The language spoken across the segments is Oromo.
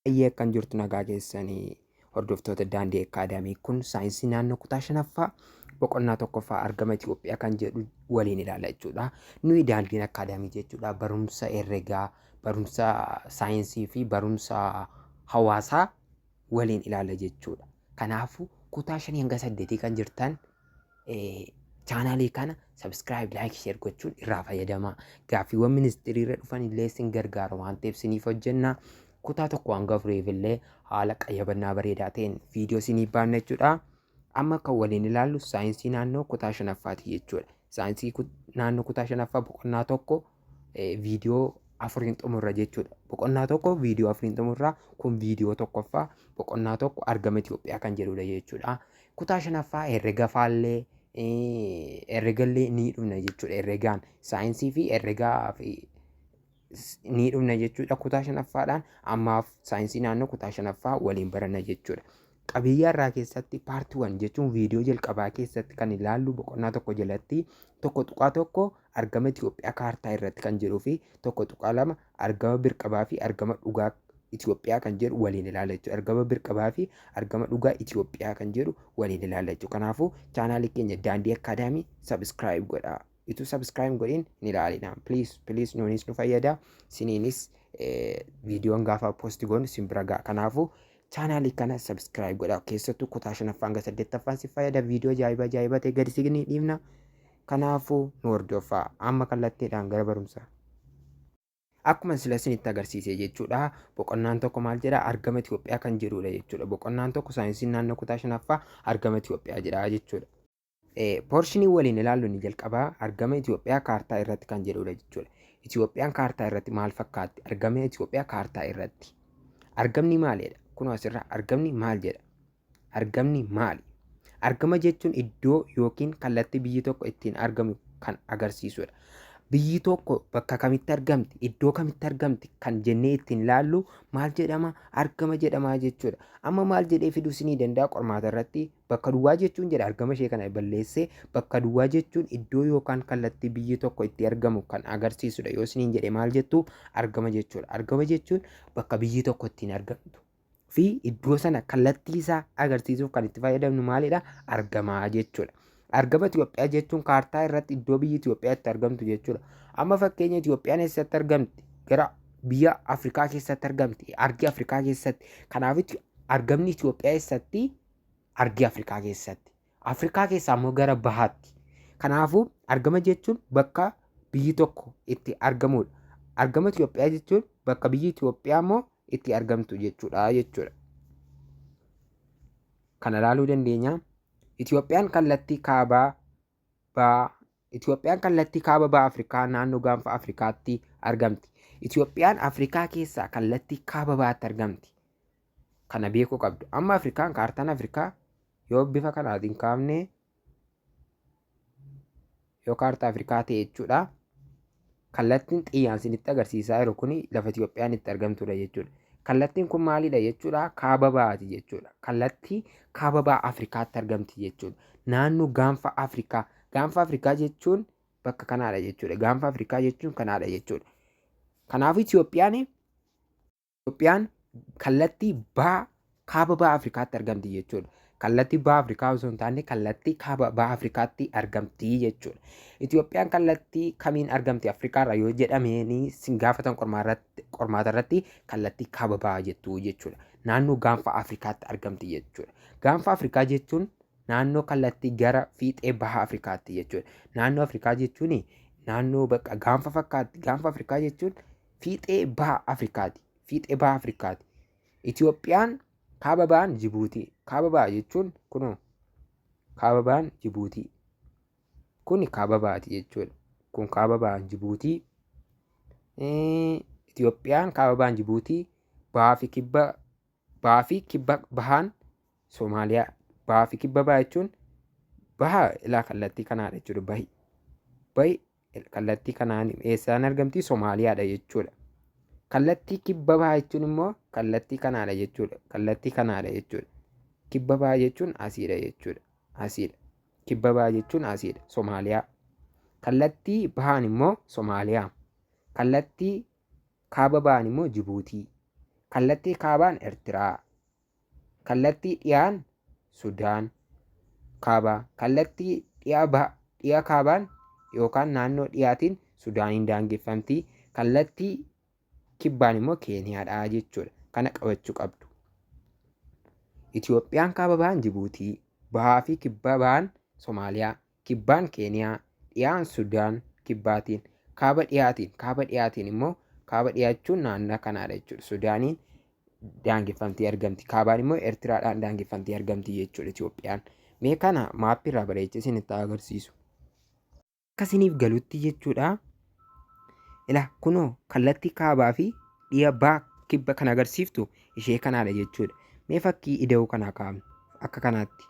Baay'ee kan jirtu nagaa keessanii hordoftoota Daandii Akaadaamii kun saayinsii naannoo kutaa shanaffaa boqonnaa tokkoffaa argama Itoophiyaa kan jedhu waliin ilaalla jechuudha. Nuyi Daandiin Akaadaamii jechuudha barumsa herregaa, barumsa saayinsii fi barumsa hawaasaa waliin ilaalla jechuudha. Kanaafuu kutaa 5 hanga 8 kan jirtan chaanaalii kana subscribe, like, share gochuun irraa fayyadamaa. Gaaffiiwwan ministeeriirra dhufan illee isin gargaara waan ta'eef isiniif hojjenna. Kutaa tokko hanga afuriif illee haala qayyabannaa bareedaa ta'een viidiyoo isinii baafna jechuudha. Amma kan waliin ilaallu saayinsii naannoo kutaa shanaffaati jechuudha. Saayinsii naannoo kutaa shanaffaa boqonnaa tokko viidiyoo 4 xumurra jechuudha. Boqonnaa tokko viidiyoo 4 xumurra, kun viidiyoo tokkoffaa boqonnaa tokko argama Itoophiyaa kan jedhudha jechuudha. Kutaa shanaffaa herrega faallee herregallee ni dhufna jechuudha. Herregaan saayinsii fi herregaa fi ni dhufna jechuudha kutaa shanaffaadhaan. Ammaaf saayinsii naannoo kutaa shanaffaa waliin baranna jechuudha. Qabiyyee irraa keessatti paartii 1 jechuun viidiyoo jalqabaa keessatti kan ilaallu boqonnaa tokko jalatti tokko tuqaa tokko argama Itoophiyaa kaartaa irratti kan jedhuu fi tokko tuqaa 2 argama birqabaa fi argama dhugaa Itoophiyaa kan jedhu waliin ilaalla jechuudha. Argama birqabaa fi argama dhugaa Itoophiyaa kan jedhu waliin ilaalla jechuudha. Kanaafuu chaanaalii keenya Daandii Akaadaamii subscribe godhaa. Itu subscribe godhin ni ilaalina. Please nuunis nu fayyada. Siniinis viidiyoon gaafa posti goonu sin bira ga'a. Kanaafuu chaanaalii kana subscribe godhaa. Keessattuu kutaa 5ffaa hanga 8ffaan si fayyada. Viidiyoo ajaa'iba ta'e gadi si ni dhiifna. Kanaafuu nu hordofaa. Amma kallattiidhaan gara barumsaa. Akkuma sila isinitti agarsiise jechuudha. Boqonnaan tokko maal jedha? Argama Itoophiyaa kan jedhudha jechuudha. Boqonnaan tokko saayinsii naannoo kutaa shanaffaa argama Itoophiyaa jedha jechuudha. Poorshinii waliin ilaallu ni jalqabaa argama Itoophiyaa kaartaa irratti kan jedhudha jechuudha. Itoophiyaan kaartaa irratti maal fakkaatti? Argama Itoophiyaa kaartaa irratti. Argamni maalidha? Kunoo asirraa argamni maal jedha? Argamni maali? Argama jechuun iddoo yookiin kallattii biyyi tokko ittiin argamu kan agarsiisudha. Biyyi tokko bakka kamitti argamti? Iddoo kamitti argamti? Kan jennee ittiin ilaallu maal jedhama? Argama jedhama jechuudha. Amma maal jedhee fiduu isinii danda'a qormaata irratti? Bakka duwwaa jechuun jedha argama ishee kana balleessee bakka duwwaa jechuun iddoo yookaan kallattii biyyi tokko itti argamu kan agarsiisudha. Yoo isiniin jedhe maal jettu? Argama jechuudha. Argama jechuun bakka biyyi tokko ittiin argamtu fi iddoo sana kallattii isaa agarsiisuuf kan itti fayyadamnu maalidha? Argamaa jechuudha. Argama Itoophiyaa jechuun kaartaa irratti iddoo biyyi Itoophiyaa itti argamtu jechuudha. Amma fakkeenya Itoophiyaan eessatti argamti? Gara biyya Afrikaa keessatti argamti. Argi Afrikaa keessatti. Kanaaf argamni Itoophiyaa eessatti? Argi Afrikaa keessatti. Afrikaa keessaa immoo gara bahaatti. Kanaafuu argama jechuun bakka biyyi tokko itti argamudha. Argama Itoophiyaa jechuun bakka biyyi Itoophiyaa immoo itti argamtu jechuudha. Kana ilaaluu dandeenya. Itoophiyaan kallattii kaaba ba'a Afrikaa naannoo gaanfa Afrikaatti argamti. Itoophiyaan Afrikaa keessaa kallattii kaaba ba'aatti argamti. Kana beekuu qabdu. Amma Afrikaan kaartaan Afrikaa yoo bifa kanaatiin kaafne yoo kaartaa Afrikaa ta'e jechuudha. Kallattiin xiyyaan isinitti agarsiisaa jiru kun lafa Itoophiyaan itti argamtudha jechuudha. Kallattiin kun maalidha jechuudha? Kaaba ba'aati jechuudha. Kallattii kaaba ba'a Afrikaatti argamti jechuudha. Naannoo gaanfa Afrikaa. Gaanfa Afrikaa jechuun bakka kanaadha jechuudha. Gaanfa Afrikaa jechuun kanaadha jechuudha. Kanaafuu Itoophiyaan kallattii kaaba ba'a Afrikaatti argamti jechuudha. Kallattii ba'a Afrikaa osoo hin taane kallattii kaaba ba'a Afrikaatti argamti jechuudha. Itoophiyaan kallattii kamiin argamti Afrikaarra yoo jedhameen sin gaafatan qormaata irratti kallattii kaaba ba'a jettu jechuudha. Naannoo gaanfa Afrikaatti argamti jechuudha. Gaanfa Afrikaa jechuun naannoo kallattii gara fiixee baha Afrikaatti jechuudha. Naannoo Afrikaa jechuun naannoo bakka gaanfa fakkaatti. Gaanfa Afrikaa jechuun fiixee baha Afrikaati. Fiixee baha Afrikaati. Itoophiyaan kaaba ba'aan Jibuutii. Kaaba ba'a jechuun kunoo kaaba ba'aan Jibuutii. Kuni kaaba ba'aati jechuudha. Kun kaaba ba'aan Jibuutii. Itoophiyaan kaaba ba'aan Jibuutii. Bahaa fi kibba bahaan Soomaaliyaa. Bahaa fi kibba bahaa jechuun bahaa ilaa kallattii kanaadha jechuudha. Bahi kallattii kanaan eessaan argamti? Soomaaliyaadha jechuudha. Kallattii kibba bahaa jechuun immoo kallattii kanaadha jechuudha. Kallattii kanaadha jechuudha. Kibba bahaa jechuun asiidha jechuudha. Asiidha. Kibba bahaa jechuun asiidha. Soomaaliyaa. Kallattii bahaan immoo Soomaaliyaa. Kallattii kaaba bahaan immoo Jibuutii. kallattii kaabaan Eertiraa, kallattii dhiyaan Sudaan kaabaa, kallattii dhiyaa kaabaan yookaan naannoo dhiyaatiin Sudaaniin daangeffamti, kallattii kibbaan immoo Keeniyaadha jechuudha. Kana qabachuu qabdu. Itoophiyaan kaaba ba'an Jibuutii, bahaa fi kibba ba'an Somaaliyaa, kibbaan Keeniyaa, dhiyaan Sudaan kibbaatiin, kaaba dhiyaatiin immoo kaaba dhiyaachuun naannoo kanaadha jechuudha. Sudaaniin daangeffamtee argamti. Kaabaan immoo Eertiraadhaan daangeffamtee argamti jechuudha Itoophiyaan. Mee kana maappii irraa bareechee isinitti agarsiisu. Akka isiniif galutti jechuudha. Ilaa kunoo kallattii kaabaa fi dhiya baa kibba kan agarsiiftu ishee kanaadha jechuudha. Mee fakkii ida'uu kanaa kaa'amnu akka kanaatti.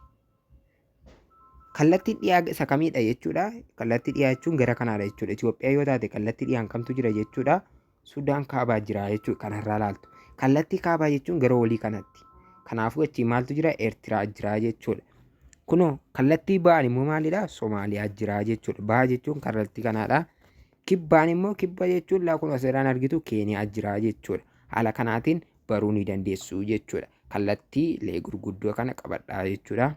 Kallattiin dhiyaa isa kamiidha jechuudha. Kallattii dhiyaa jechuun gara kanaadha jechuudha. Itoophiyaa yoo taate kallattii dhiyaan kamtu jira jechuudha. Sudaan kaabaa jira jechuudha kanarraa laaltu. Kallattii kaabaa jechuun gara olii kanatti. Kanaafuu achi maaltu jira? Eertiraa jira jechuudha. Kunoo kallattii ba'aan immoo maalidha? Somaaliyaa jira jechuudha. Baha jechuun kallattii kanaadha. Kibbaan immoo kibba jechuun kun asirraan argitu Keeniyaa jira jechuudha. Haala kanaatiin baruu ni dandeessu jechuudha. Kallattii gurguddoo kana qabadhaa jechuudha.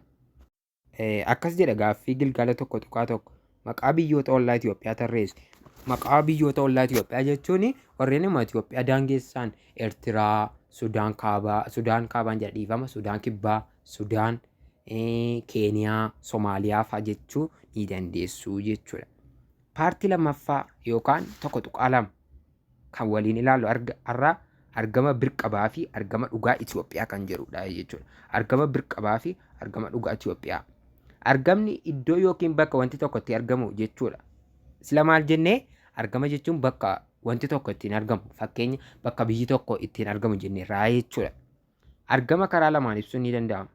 Akkas jedha gaaffii Gilgaala tokko tuqaa tokko. Maqaa biyyoota ollaa Itoophiyaa tarreessi. Maqaa biyyoota ollaa Itoophiyaa jechuun warreen immoo Itoophiyaa daangeessaan Eertiraa, Sudaan kaabaan jedha dhiifama, Sudaan kibbaa, Sudaan, Keeniyaa, Somaaliyaa fa'a jechuu ni dandeessu jechuudha. Paartii lammaffaa yookaan tokko tuqaa lama kan waliin ilaallu har'a argama birqabaa fi argama dhugaa Itoophiyaa kan jedhudha jechuudha. Argama birqabaa fi argama dhugaa Itoophiyaa. Argamni iddoo yookiin bakka wanti tokko itti argamu jechuudha. Sila maal jennee argama jechuun bakka wanti tokko ittiin argamu, fakkeenya bakka biyyi tokko ittiin argamu jenneerraa jechuudha. Argama karaa lamaan ibsuun ni danda'ama.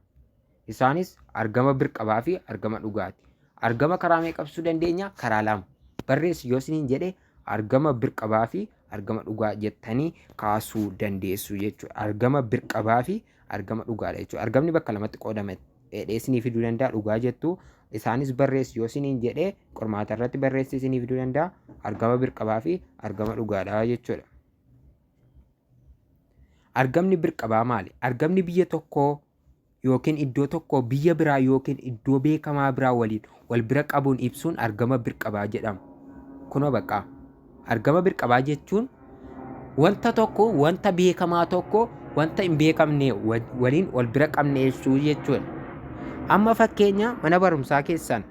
Isaanis argama birqabaa fi argama dhugaati. Argama karaa meeqa ibsuu dandeenya? Karaa lama. Barreessi yoo isiniin jedhe argama birqabaa fi argama dhugaa jettanii kaasuu dandeessu jechuudha. Argama birqabaa fi argama dhugaadha jechuudha. Argamni bakka lamatti qoodame isinii fiduu danda'a dhugaa jettu. Isaanis barreessi yoo isiniin jedhe qormaata irratti barreessi isinii fiduu danda'a. Argama birqabaa fi argama dhugaadha jechuudha. Argamni birqabaa maali? Argamni biyya tokkoo yookiin iddoo tokko biyya biraa yookiin iddoo beekamaa biraa waliin wal bira qabuun ibsuun argama birqabaa jedhama. Kunoo bakka argama birqabaa jechuun wanta tokko wanta beekamaa tokko wanta hin beekamne waliin wal bira qabne ibsuu jechuudha. Amma fakkeenya mana barumsaa keessan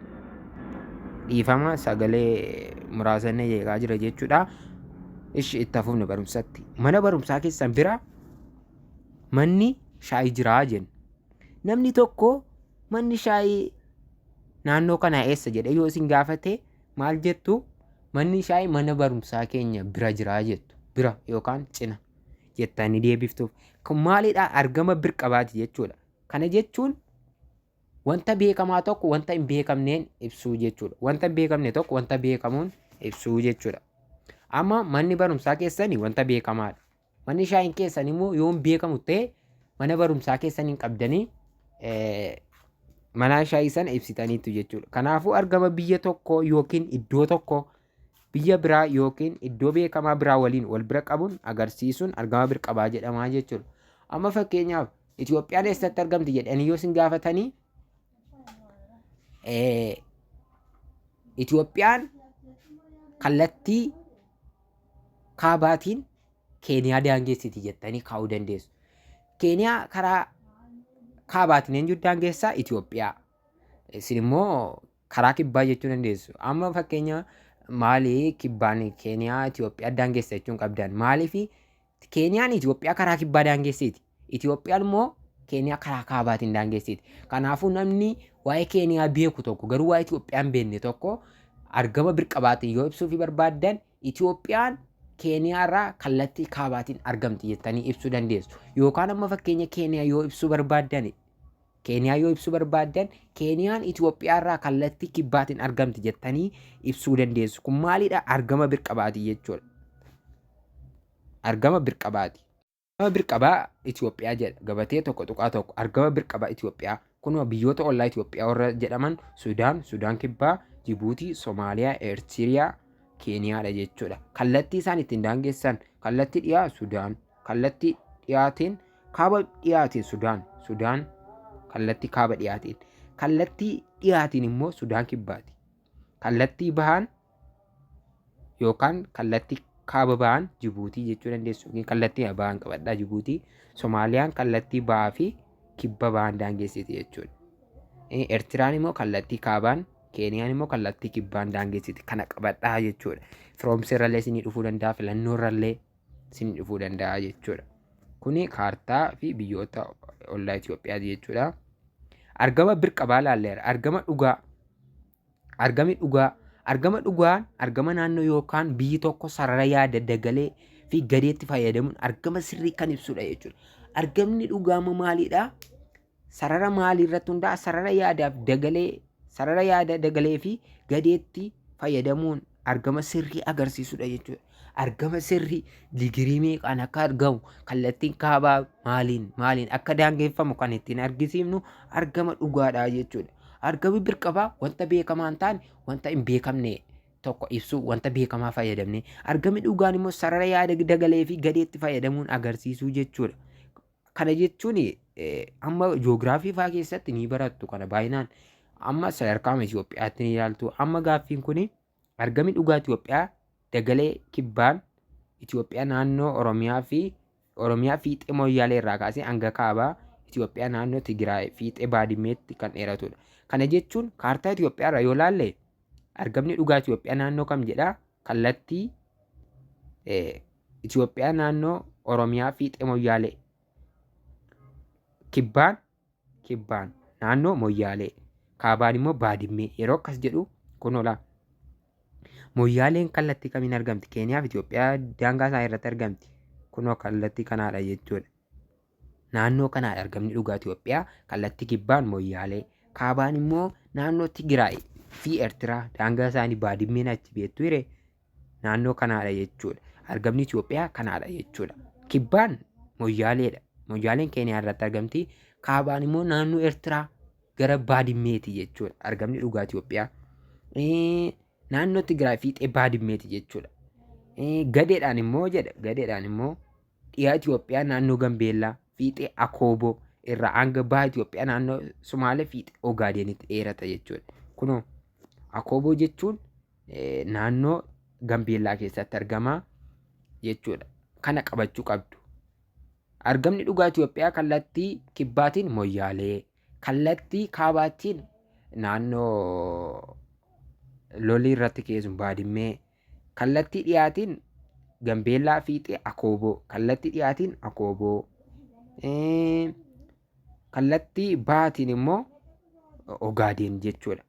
dhiifama sagalee muraasa inni eegaa jira jechuudha. Ishi itti hafuufne barumsatti. Mana barumsaa keessan bira manni shaayii jiraa jenna. Namni tokko manni shaayii naannoo kanaa eessa jedhe yoo isin gaafate maal jettu? Manni shaayii mana barumsaa keenya bira jiraa jettu. Bira yookaan cina jettanii deebiftuuf. Kun maalidhaa? Argama birqabaati jechuudha. Kana jechuun wanta beekamaa tokko wanta hin beekamneen ibsuu jechuudha. Wanta hin beekamne tokko wanta beekamuun ibsuu jechuudha. Amma manni barumsaa keessanii wanta beekamaadha. Manni shaayiin keessan immoo yoo hin beekamu ta'e mana barumsaa keessaniin qabdanii mana shaayii sana ibsitaniitu jechuudha. Kanaafuu argama biyya tokko yookiin iddoo tokko biyya biraa yookiin iddoo beekamaa biraa waliin wal bira qabuun agarsiisuun argama birqabaa jedhamaa jechuudha. Amma fakkeenyaaf Itoophiyaan eessatti argamti jedhanii yoo isin gaafatanii Itoophiyaan kallattii kaabaatiin Keeniyaa daangeessiti jettanii kaa'uu dandeessu. Keeniyaa karaa kaabaatiin eenyu daangeessaa? Itoophiyaa. Isin immoo karaa kibbaa jechuu dandeessu. Amma fakkeenya maalii kibbaan Keeniyaa Itoophiyaa daangeessa jechuun qabdan? Maaliif Keeniyaan Itoophiyaa karaa kibbaa daangeessiti. Itoophiyaan immoo Keeniyaa karaa kaabaatiin daangeessiti. Kanaafuu namni waa'ee Keeniyaa beeku tokko garuu waa'ee Itoophiyaa hin beekne tokko argama birqabaatiin yoo ibsuuf barbaaddan Itoophiyaan Keeniyaa irraa kallattii kaabaatiin argamti jettanii ibsuu dandeessu. Yookaan amma fakkeenya Keeniyaa yoo ibsuu barbaaddan Keeniyaan Itoophiyaa irraa kallattii kibbaatiin argamti jettanii ibsuu dandeessu. Kun maalidha? Argama birqabaati jechuudha. Argama birqabaati. Argama birqabaa Itoophiyaa jedha. Gabatee tokko tuqaa tokko. Argama birqabaa Itoophiyaa. Kunoo biyyoota ollaa Itoophiyaa warra jedhaman Sudaan kibbaa, Jibuutii, Somaaliyaa, Eertiriyaa, Keeniyaadha jechuudha. Kallattii isaan ittiin daangeessan kallattii dhiyaa Sudaan, kallattii dhiyaatiin kaaba dhiyaatiin Sudaan kallattii kaaba dhiyaatiin, kallattii dhiyaatiin immoo Sudaan kibbaati. Kallattii bahaan yookaan kallattii kaaba bahaan Jibuutii jechuu dandeessu. Kallattii bahaan qabadhaa Jibuutii. Somaaliyaan kallattii bahaa fi kibba bahaan daangeessiti jechuudha. Eertiraan immoo kallattii kaabaan, Keeniyaan immoo kallattii kibbaan daangeessiti. Kana qabadhaa jechuudha. Firoomsirrallee isinii dhufuu danda'a, filannoorrallee isinii dhufuu danda'a jechuudha. Kuni kaartaa fi biyyoota ollaa Itoophiyaati jechuudha. Argama birqabaa laalleera. Argama dhugaa. Argama dhugaan argama naannoo yookaan biyyi tokko sarara yaada dagalee fi gadeetti fayyadamuun argama sirrii kan ibsudha jechuudha. Argamni dhugaa maalidha? Sarara maalii irratti hundaa'a? Sarara yaada dagalee fi gadeetti fayyadamuun argama sirrii agarsiisudha jechuudha. Argama sirrii digirii meeqaan akka argamu, kallattiin kaabaa maaliin akka daangeffamu kan ittiin argisiifnu argama dhugaadha jechuudha. Argami birqabaa wanta beekamaa hin taane wanta hin beekamne tokko ibsu wanta beekamaa fayyadamne. Argami dhugaan immoo sarara yaada dagalee fi gadeetti fayyadamuun agarsiisuu jechuudha. Kana jechuun amma ji'oogiraafii fa'aa keessatti ni barattu kana baay'inaan. Amma sadarkaa Itoophiyaatti ni ilaaltu. Amma gaaffiin kun argami dhugaa Itoophiyaa dagalee kibbaan Itoophiyaa naannoo Oromiyaa fiixee Moyyaalee irraa kaasee hanga kaabaa Itoophiyaa naannoo Tigraay fiixee Baadimmeetti kan dheeratudha. Kana jechuun kaartaa Itoophiyaa irra yoo laalle argamni dhugaa Itoophiyaa naannoo kam jedhaa? Kallattii Itoophiyaa naannoo Oromiyaa fiixee Moyyaalee, kibbaan naannoo Moyyaalee, kaabaan immoo Baadimmee. Yeroo akkas jedhu kun oolaa. Moyyaaleen kallattii kamiin argamti? Keeniyaa fi Itoophiyaa daangaa isaa irratti argamti. Kunoo kallattii kanaadha jechuudha. Naannoo kanaadha argamni dhugaa Itoophiyaa. Kallattii kibbaan Moyyaalee, kaabaan immoo naannoo Tigraay fi Eertiraa daangaa isaanii Baadimmeen achi beektu hire naannoo kanaadha jechuudha. Argamni Itoophiyaa kanaadha jechuudha. Kibbaan Moyyaaleedha. Moyyaaleen Keeniyaa irratti argamti. Kaabaan immoo naannoo Eertiraa gara Baadimmeeti jechuudha. Argamni dhugaa Itoophiyaa. Naannoo Tigraay fiixee Baadimmeeti jechuudha. Gadeedhaan immoo dhiyaa Itoophiyaa naannoo Gambeellaa fiixee Akooboo irraa hanga baha Itoophiyaa naannoo Sumaalee fiixee Ogaadenitti dheerata jechuudha. Kunoo Akooboo jechuun naannoo Gambeellaa keessatti argama jechuudha. Kana qabachuu qabdu. Argamni dhugaa Itoophiyaa kallattii kibbaatiin Moyyaalee, kallattii kaabaatiin naannoo lolii irratti keessuun Baadimmee, kallattii dhiyaatiin Gambeellaa fiixee Akooboo, kallattii dhiyaatiin Akooboo, kallattii baatiin immoo Ogaaden jechuudha.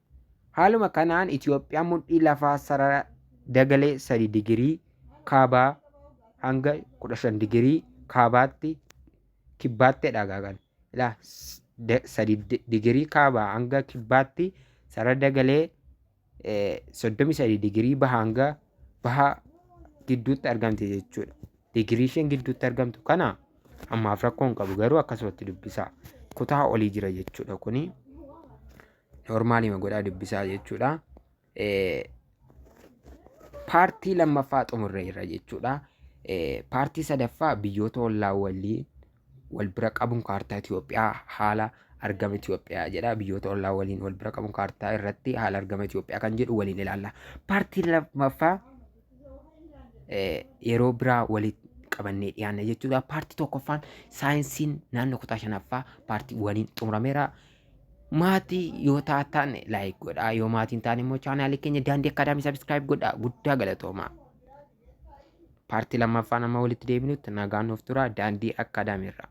Haaluma kanaan Itoophiyaan mudhii lafaa sarara dagalee 3 digirii kaabaa hanga 15 digirii kaabaatti kibbaatti dhagaagan. 3 digirii kaabaa hanga kibbaatti sarara dagalee 33 digirii baha hanga baha gidduutti argamte jechuudha. Digirii isheen gidduutti argamtu kana ammaaf rakkoo hin qabu, garuu akkasumatti dubbisaa. Kutaa olii jira jechuudha. Kuni noormaalima godhaa dubbisaa jechuudha. Paartii lammaffaa xumurreerra jechuudha. Paartii sadaffaa biyyoota ollaa waliin wal bira qabuun kaartaa Itoophiyaa haala argama Itoophiyaa jedha. Biyyoota ollaa waliin wal bira qabuun kaartaa irratti haala argama Itoophiyaa kan jedhu waliin ilaalla. Paartiin lammaffaa yeroo biraa walitti qabannee dhiyaanna jechuudha. Paartii tokkoffaan saayinsiin naannoo kutaa shanaffaa paartii waliin xumurameera. Maatii yoo taatan laayik godhaa, yoo maatii hin taane immoo chaanaalii keenya Daandii Akkaadaamii sabiskiraayib godhaa. Guddaa galatoomaa. Paartii lammaffaan amma walitti deebinutti nagaan nuuf tura. Daandii Akkaadaamii irraa.